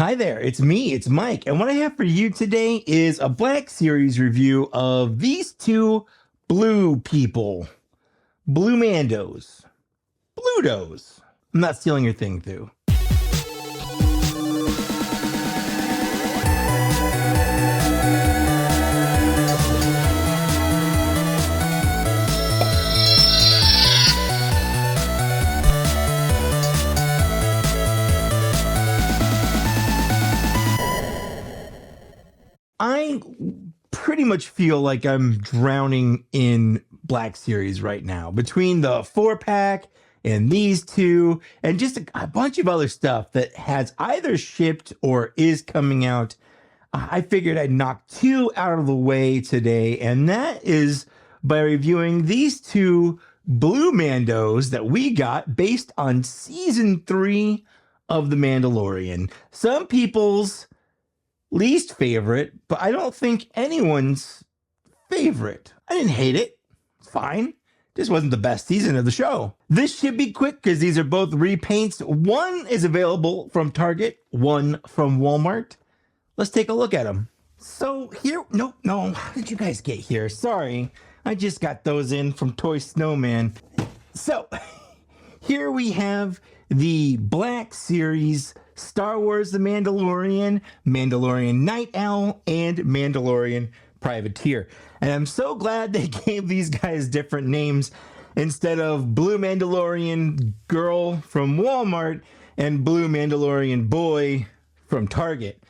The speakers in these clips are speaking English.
Hi there, it's me, it's Mike, and what I have for you today is a Black Series review of these two blue people. Blue Mandos. Blutos. I'm not stealing your thing, too. I pretty much feel like I'm drowning in Black Series right now. Between the 4-pack and these two, and just a bunch of other stuff that has either shipped or is coming out, I figured I'd knock two out of the way today, and that is by reviewing these two blue Mandos that we got based on Season 3 of The Mandalorian. Some people's least favorite, but I don't think anyone's favorite. I didn't hate it. It's fine. Just wasn't the best season of the show. This should be quick because these are both repaints. One is available from Target, one from Walmart. Let's take a look at them. So here, no, how did you guys get here? Sorry, I just got those in from ToySnowman. So here we have the Black Series Star Wars The Mandalorian, Mandalorian Nite Owl, and Mandalorian Privateer. And I'm so glad they gave these guys different names instead of Blue Mandalorian Girl from Walmart and Blue Mandalorian Boy from Target,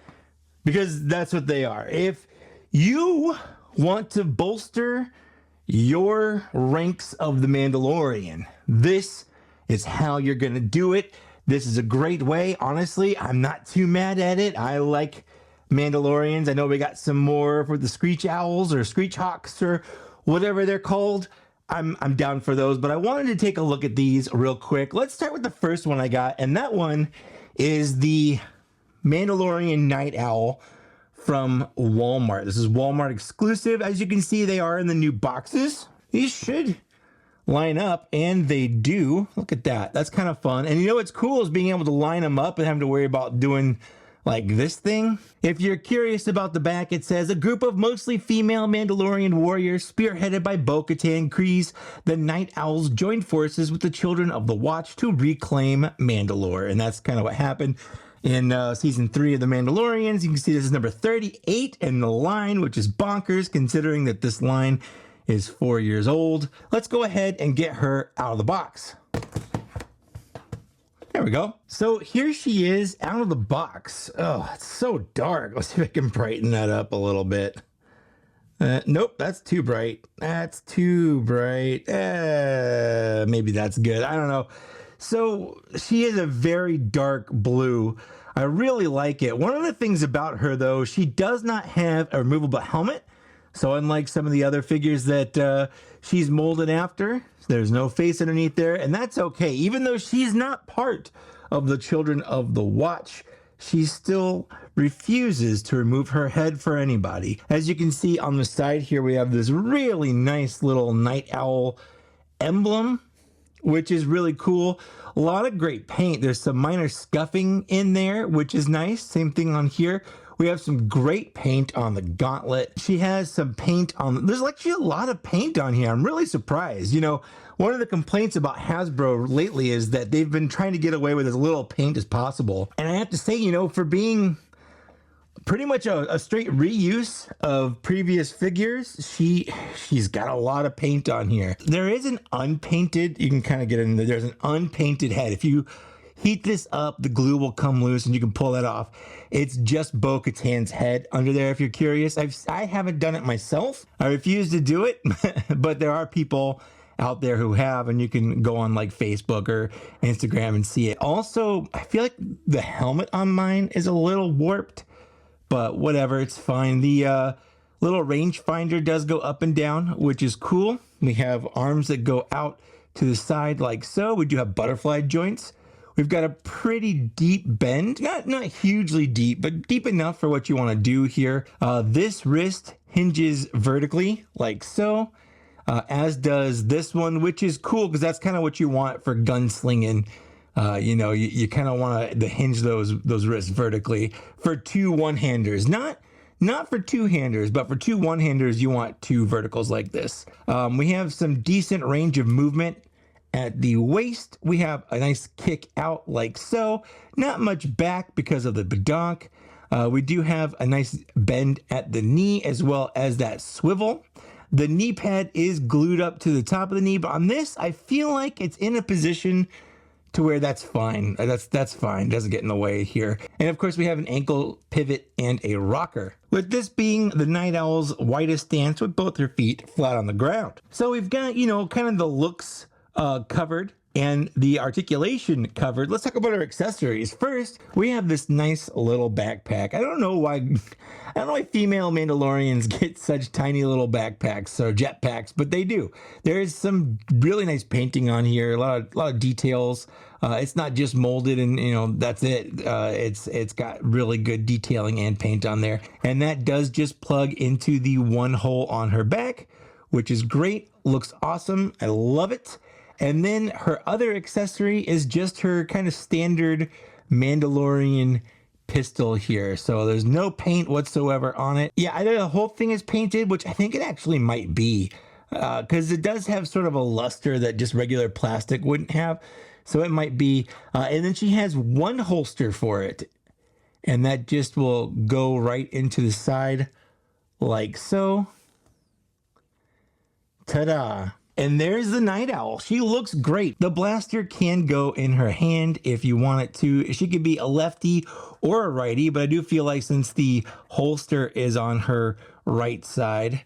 because that's what they are. If you want to bolster your ranks of The Mandalorian, this is how you're going to do it. This is a great way. Honestly, I'm not too mad at it. I like Mandalorians. I know we got some more for the Screech Owls or Screech Hawks or whatever they're called. I'm down for those, but I wanted to take a look at these real quick. Let's start with the first one I got, and that one is the Mandalorian Nite Owl from Walmart. This is Walmart exclusive. As you can see, they are in the new boxes. These should line up, and they do. Look at that. That's kind of fun. And you know what's cool is being able to line them up and having to worry about doing like this thing. If you're curious about the back, it says a group of mostly female Mandalorian warriors spearheaded by Bo-Katan Kryze, the Night Owls joined forces with the Children of the Watch to reclaim Mandalore. And that's kind of what happened in Season 3 of The Mandalorians. You can see this is number 38 in the line, which is bonkers considering that this line is 4 years old. Let's go ahead and get her out of the box. There we go. So here she is out of the box. Oh, it's so dark. Let's see if I can brighten that up a little bit. Nope, that's too bright. That's too bright. Maybe that's good. I don't know. So she is a very dark blue. I really like it. One of the things about her, though, she does not have a removable helmet. So unlike some of the other figures that she's molded after, there's no face underneath there, and that's okay. Even though she's not part of the Children of the Watch, she still refuses to remove her head for anybody. As you can see on the side here, we have this really nice little Night Owl emblem, which is really cool. A lot of great paint. There's some minor scuffing in there, which is nice. Same thing on here. We have some great paint on the gauntlet. She has some paint on, there's actually a lot of paint on here. I'm really surprised. You know, one of the complaints about Hasbro lately is that they've been trying to get away with as little paint as possible. And I have to say, you know, for being pretty much a straight reuse of previous figures, she's got a lot of paint on here. There is an unpainted, you can kind of get in there, there's an unpainted head. If you heat this up, the glue will come loose and you can pull that off. It's just Bo-Katan's head under there if you're curious. I haven't done it myself. I refuse to do it, but there are people out there who have, and you can go on like Facebook or Instagram and see it. Also, I feel like the helmet on mine is a little warped, but whatever, it's fine. The little rangefinder does go up and down, which is cool. We have arms that go out to the side like so. We do have butterfly joints. We've got a pretty deep bend, not hugely deep, but deep enough for what you want to do here. This wrist hinges vertically like so, as does this one, which is cool because that's kind of what you want for gunslinging You kind of want to hinge those wrists vertically for two one-handers. Not for two-handers, but for two one-handers, you want two verticals like this. We have some decent range of movement at the waist. We have a nice kick out like so. Not much back because of the badonk. We do have a nice bend at the knee as well as that swivel. The knee pad is glued up to the top of the knee, but on this, I feel like it's in a position to where that's fine. That's fine. Doesn't get in the way here. And of course, we have an ankle pivot and a rocker. With this being the Nite Owl's widest stance with both her feet flat on the ground. So we've got, kind of the looks covered and the articulation covered. Let's talk about our accessories. First, we have this nice little backpack. I don't know why female Mandalorians get such tiny little backpacks or jetpacks, but they do. There is some really nice painting on here, a lot of details. It's not just molded and that's it. It's got really good detailing and paint on there, and that does just plug into the one hole on her back, which is great. Looks awesome. I love it. And then her other accessory is just her kind of standard Mandalorian pistol here. So there's no paint whatsoever on it. Yeah, either the whole thing is painted, which I think it actually might be, because it does have sort of a luster that just regular plastic wouldn't have. So it might be. And then she has one holster for it. And that just will go right into the side like so. Ta-da. And there's the Nite Owl. She looks great. The blaster can go in her hand if you want it to. She could be a lefty or a righty, but I do feel like since the holster is on her right side,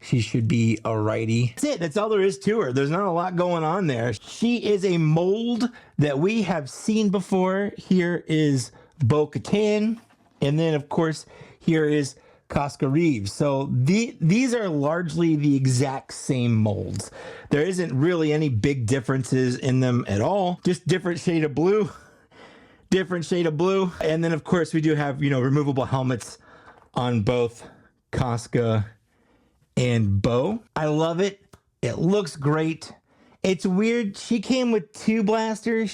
she should be a righty. That's it. That's all there is to her. There's not a lot going on there. She is a mold that we have seen before. Here is Bo-Katan. And then, of course, here is Casca Reeves. So these are largely the exact same molds. There isn't really any big differences in them at all. Just different shade of blue. Different shade of blue. And then, of course, we do have, removable helmets on both Casca and Bo. I love it. It looks great. It's weird. She came with two blasters.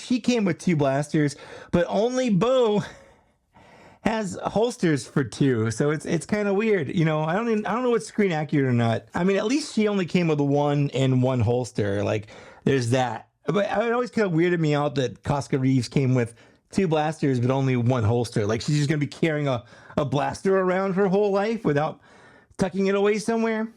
But only Bo has holsters for two, so it's kind of weird. I don't know what's screen accurate or not. I mean, at least she only came with one and one holster. Like, there's that. But it always kind of weirded me out that Casca Reeves came with two blasters but only one holster. Like, she's just gonna be carrying a blaster around her whole life without tucking it away somewhere.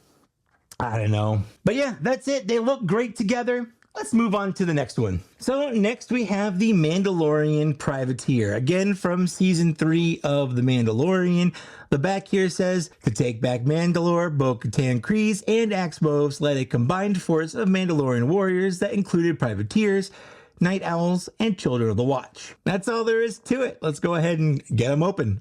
I don't know. But yeah, that's it. They look great together. Let's move on to the next one. So next we have the Mandalorian Privateer, again from season 3 of The Mandalorian. The back here says, to take back Mandalore, Bo-Katan Kryze and Axe Woves led a combined force of Mandalorian warriors that included privateers, Nite Owls, and Children of the Watch. That's all there is to it. Let's go ahead and get them open.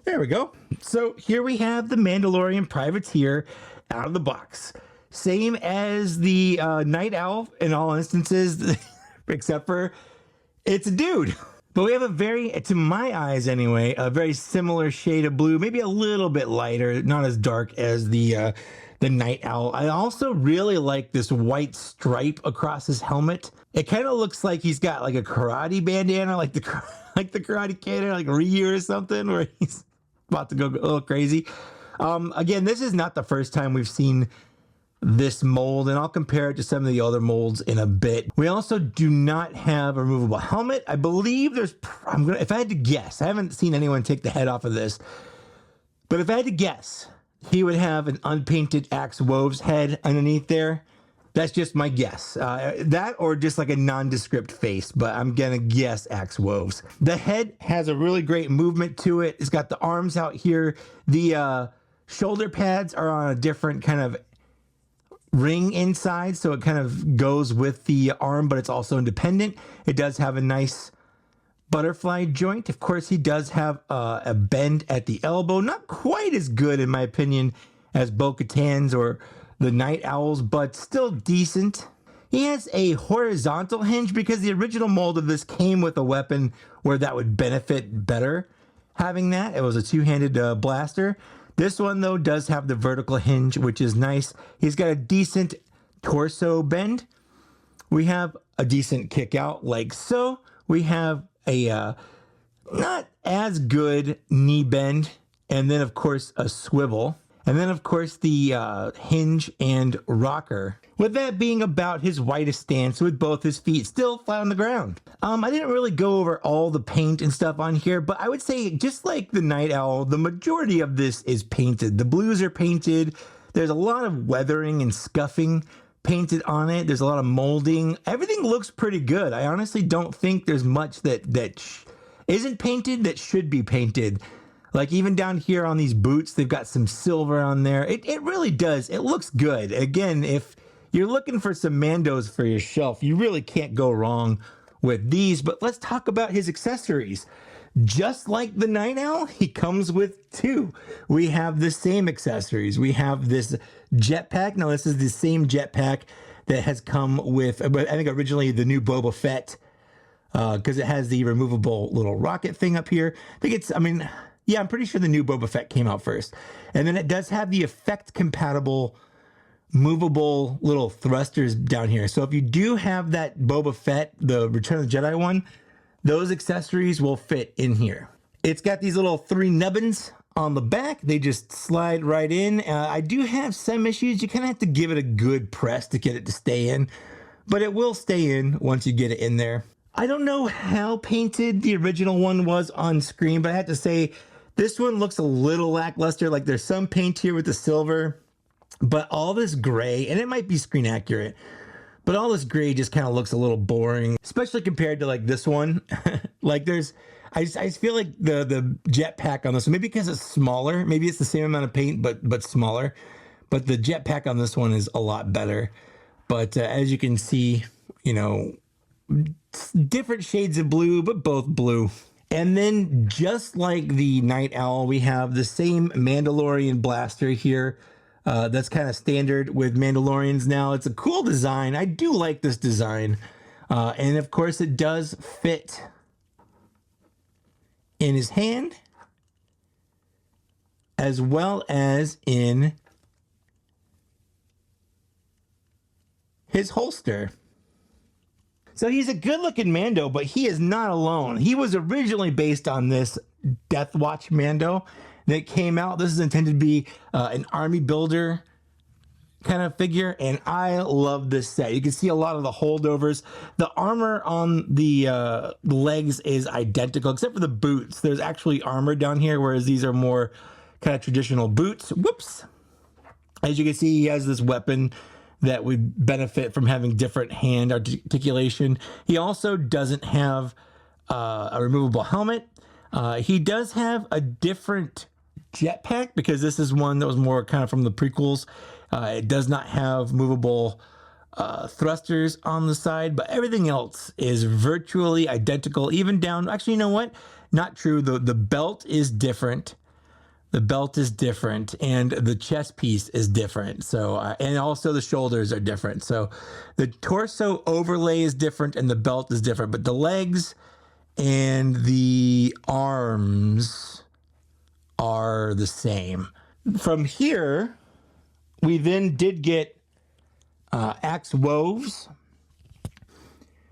There we go. So here we have the Mandalorian Privateer out of the box. Same as the Nite Owl in all instances, except for it's a dude. But we have a very, to my eyes anyway, a very similar shade of blue, maybe a little bit lighter, not as dark as the Nite Owl. I also really like this white stripe across his helmet. It kind of looks like he's got like a karate bandana, like the Karate Kid, or like Ryu or something, where he's about to go a little crazy. Again, this is not the first time we've seen this mold, and I'll compare it to some of the other molds in a bit. We also do not have a removable helmet. I believe there's, if I had to guess, I haven't seen anyone take the head off of this, but if I had to guess, he would have an unpainted Axe Woves head underneath there. That's just my guess. That or just like a nondescript face, but I'm gonna guess Axe Woves. The head has a really great movement to it. It's got the arms out here. The shoulder pads are on a different kind of ring inside, so it kind of goes with the arm, but it's also independent. It does have a nice butterfly joint. Of course, he does have a bend at the elbow. Not quite as good, in my opinion, as Bo-Katan's or the Nite Owl's, but still decent. He has a horizontal hinge because the original mold of this came with a weapon where that would benefit better having that. It was a two-handed blaster. This one, though, does have the vertical hinge, which is nice. He's got a decent torso bend, We have a decent kick out like so. We have a not as good knee bend, and then of course a swivel, and then of course the hinge and rocker, with that being about his widest stance with both his feet still flat on the ground. I didn't really go over all the paint and stuff on here, but I would say just like the Nite Owl, the majority of this is painted. The blues are painted. There's a lot of weathering and scuffing painted on it. There's a lot of molding. Everything looks pretty good. I honestly don't think there's much that isn't painted that should be painted. Like even down here on these boots, they've got some silver on there. It really does. It looks good. Again, if you're looking for some Mandos for your shelf, you really can't go wrong with these. But let's talk about his accessories. Just like the Nite Owl, he comes with two. We have the same accessories. We have this jetpack. Now, this is the same jetpack that has come with, I think originally the new Boba Fett, because it has the removable little rocket thing up here. I think it's, I mean, yeah, I'm pretty sure the new Boba Fett came out first. And then it does have the effect compatible movable little thrusters down here. So if you do have that Boba Fett, the Return of the Jedi one, those accessories will fit in here. It's got these little 3 nubbins on the back. They just slide right in. I do have some issues. You kind of have to give it a good press to get it to stay in, but it will stay in once you get it in there. I don't know how painted the original one was on screen, but I have to say this one looks a little lackluster. Like there's some paint here with the silver, but all this gray, and it might be screen accurate, but all this gray just kind of looks a little boring, especially compared to like this one. Like there's, I feel like the jetpack on this one, maybe because it's smaller, maybe it's the same amount of paint, but smaller. But the jetpack on this one is a lot better. But as you can see, you know, different shades of blue, but both blue. And then just like the Nite Owl, we have the same Mandalorian blaster here. That's kind of standard with Mandalorians now. It's a cool design. I do like this design. And of course it does fit in his hand as well as in his holster. So he's a good looking Mando, but he is not alone. He was originally based on this Death Watch Mando that came out. This is intended to be an army builder kind of figure, and I love this set. You can see a lot of the holdovers. The armor on the legs is identical, except for the boots. There's actually armor down here, whereas these are more kind of traditional boots. Whoops. As you can see, he has this weapon that would benefit from having different hand articulation. He also doesn't have a removable helmet. He does have a different jetpack because this is one that was more kind of from the prequels. It does not have movable thrusters on the side, but everything else is virtually identical, even down. Actually, you know what? Not true. The belt is different. The belt is different, and the chest piece is different. So, and also the shoulders are different. So the torso overlay is different and the belt is different, but the legs and the arms are the same. From here, we then did get axe woves,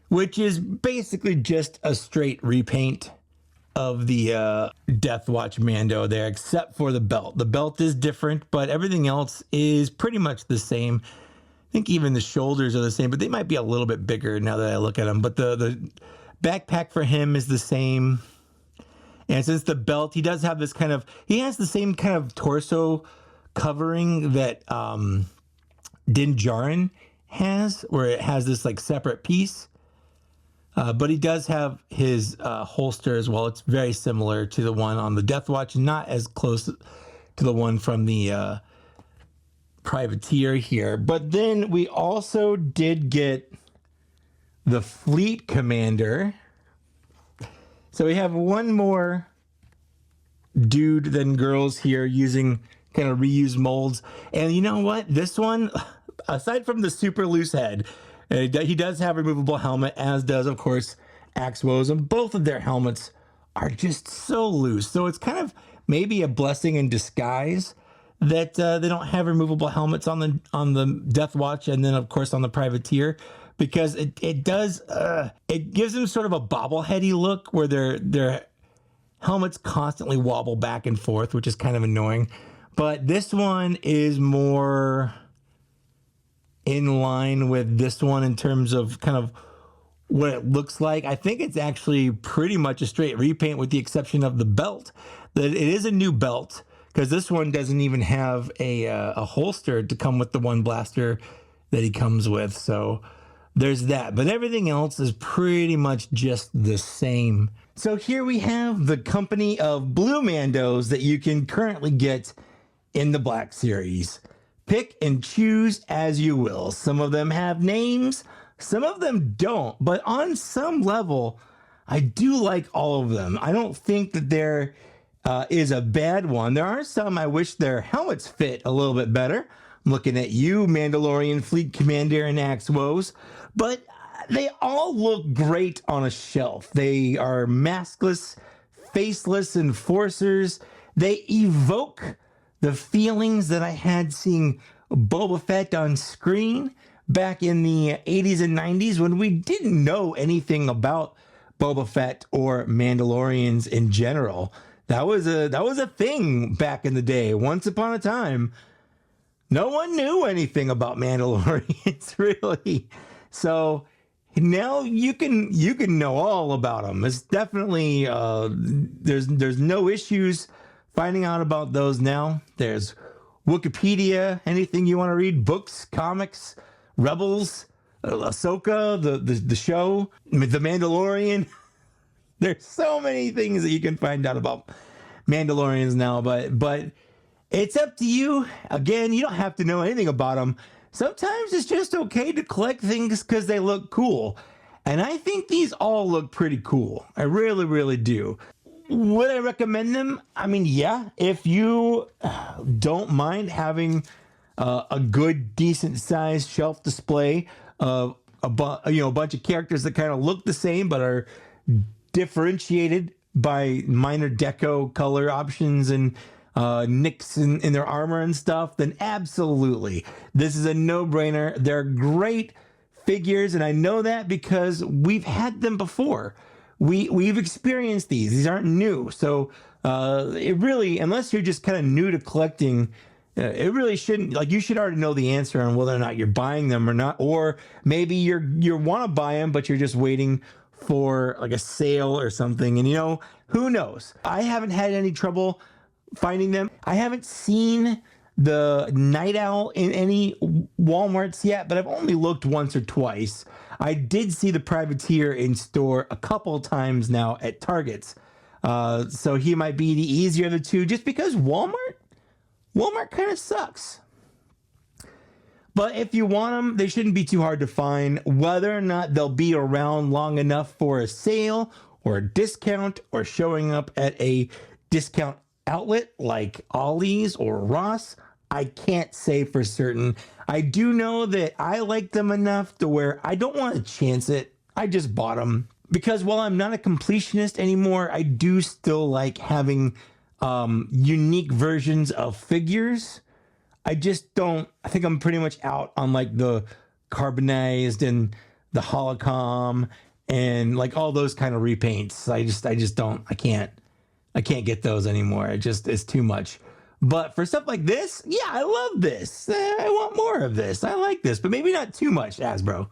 which is basically just a straight repaint of the Death Watch Mando there, except for the belt. The belt is different, but everything else is pretty much the same. I think even the shoulders are the same, but they might be a little bit bigger now that I look at them. But the backpack for him is the same. And since the belt, he does have this kind of, he has the same kind of torso covering that Din Djarin has, where it has this like separate piece. But he does have his holster as well. It's very similar to the one on the Death Watch, not as close to the one from the Privateer here. But then we also did get the Fleet Commander. So we have one more dude than girls here using kind of reused molds. And you know what? This one, aside from the super loose head, he does have a removable helmet, as does, of course, Axe Woes, and both of their helmets are just so loose. So it's kind of maybe a blessing in disguise that they don't have removable helmets on the Death Watch, and then, of course, on the Privateer. because it does it gives them sort of a bobbleheady look where their helmets constantly wobble back and forth, which is kind of annoying. But this one is more in line with this one in terms of kind of what it looks like. I think it's actually pretty much a straight repaint with the exception of the belt. That it is a new belt because this one doesn't even have a holster to come with the one blaster that he comes with. So there's that. But everything else is pretty much just the same. So here we have the company of blue Mandos that you can currently get in the Black Series. Pick and choose as you will. Some of them have names, some of them don't, but on some level, I do like all of them. I don't think that there is a bad one. There are some I wish their helmets fit a little bit better. I'm looking at you, Mandalorian Fleet Commander and Axe Woes, but they all look great on a shelf. They are maskless, faceless enforcers. They evoke the feelings that I had seeing Boba Fett on screen back in the 80s and 90s when we didn't know anything about Boba Fett or Mandalorians in general. That was a thing back in the day. Once upon a time, no one knew anything about Mandalorians, really. So now you can know all about them. It's definitely there's no issues finding out about those now. There's Wikipedia, anything you want to read, books, comics, Rebels, Ahsoka, the show, The Mandalorian. There's so many things that you can find out about Mandalorians now, but it's up to you. Again, you don't have to know anything about them. Sometimes it's just okay to collect things because they look cool. And I think these all look pretty cool. I really, really do. Would I recommend them? I mean, yeah, if you don't mind having a good, decent sized shelf display of a bunch of characters that kind of look the same but are differentiated by minor deco color options and nicks in their armor and stuff, then absolutely. This is a no-brainer. They're great figures, and I know that because we've had them before. We've experienced these. These aren't new. So it really, unless you're just kind of new to collecting, it really shouldn't, like, you should already know the answer on whether or not you're buying them or not. Or maybe you want to buy them, but you're just waiting for like a sale or something. And who knows? I haven't had any trouble finding them. I haven't seen the Nite Owl in any Walmarts yet, but I've only looked once or twice. I did see the Privateer in store a couple times now at Targets. So he might be the easier of the two just because Walmart kind of sucks. But if you want them, they shouldn't be too hard to find. Whether or not they'll be around long enough for a sale or a discount or showing up at a discount outlet like Ollie's or Ross, I can't say for certain. I do know that I like them enough to where I don't want to chance it. I just bought them because while I'm not a completionist anymore, I do still like having unique versions of figures. I think I'm pretty much out on like the carbonized and the holocom and like all those kind of repaints. I can't get those anymore. It's too much. But for stuff like this, yeah, I love this. I want more of this. I like this, but maybe not too much, Hasbro.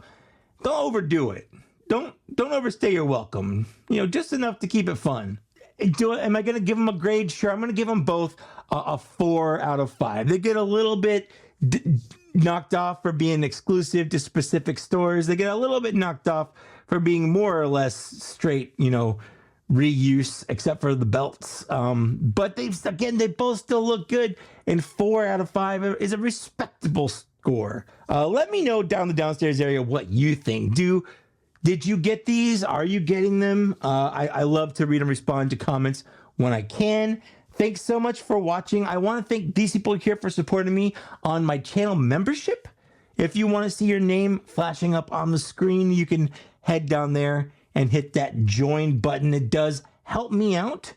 Don't overdo it. Don't overstay your welcome. Just enough to keep it fun. Am I going to give them a grade? Sure, I'm going to give them both a 4 out of 5. They get a little bit knocked off for being exclusive to specific stores. They get a little bit knocked off for being more or less straight, reuse, except for the belts. But they both still look good, and 4 out of 5 is a respectable score. Let me know down the downstairs area what you think. Did you get these? Are you getting them? I love to read and respond to comments when I can. Thanks so much for watching. I want to thank these people here for supporting me on my channel membership. If you want to see your name flashing up on the screen, you can head down there and hit that join button. It does help me out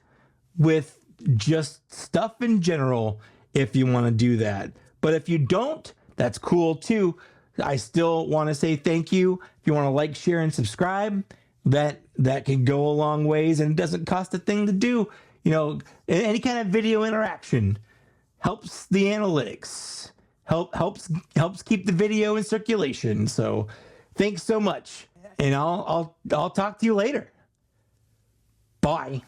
with just stuff in general if you want to do that. But if you don't, that's cool too. I still want to say thank you. If you want to like, share, and subscribe, that can go a long ways, and it doesn't cost a thing to do. You know, any kind of video interaction helps the analytics, helps keep the video in circulation. So thanks so much, and I'll talk to you later. Bye.